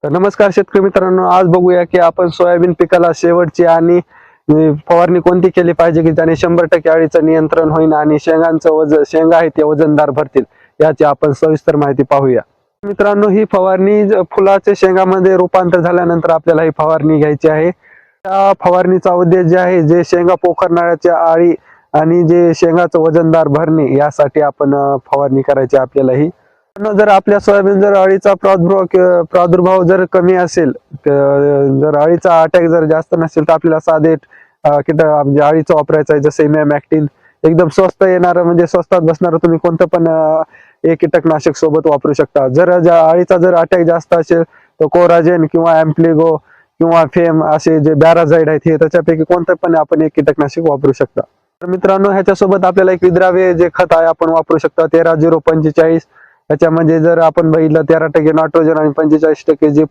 तर नमस्कार शेतकरी मित्रांनो, आज बघूया की आपण सोयाबीन पिकाला शेवटची आणि फवारणी कोणती केली पाहिजे की त्याने 100% अळीचं नियंत्रण होईल आणि शेंगा आहे ते वजनदार भरतील, याची आपण सविस्तर माहिती पाहूया. मित्रांनो, ही फवारणी फुलाच्या शेंगामध्ये रूपांतर झाल्यानंतर आपल्याला ही फवारणी घ्यायची आहे. त्या फवारणीचा उद्देश जे आहे, जे शेंगा पोखरणाऱ्याच्या अळी आणि जे शेंगाचं वजनदार भरणे यासाठी आपण फवारणी करायची आपल्याला ही. जर आपल्या सोयाबीन जर अळीचा प्रादुर्भाव जर कमी असेल, जर अळीचा अटॅक जर जास्त नसेल तर आपल्याला साधे म्हणजे अळीचं वापरायचं आहे, जसे इमॅमॅक्टिन. एकदम स्वस्त येणार म्हणजे स्वस्तात बसणार, तुम्ही कोणतं पण एक कीटकनाशक सोबत वापरू शकता. जर अळीचा जर अटॅक जास्त असेल तर कोराजेन किंवा एम्प्लिगो किंवा फेम असे जे बॅराझाइड आहेत, हे त्याच्यापैकी कोणतं पण आपण एक कीटकनाशक वापरू शकता. तर मित्रांनो, ह्याच्यासोबत आपल्याला एक विद्राव्य जे खत आहे आपण वापरू शकता, 13-0-45. त्याच्यामध्ये जर आपण बघितलं 13% नायट्रोजन आणि 45% जे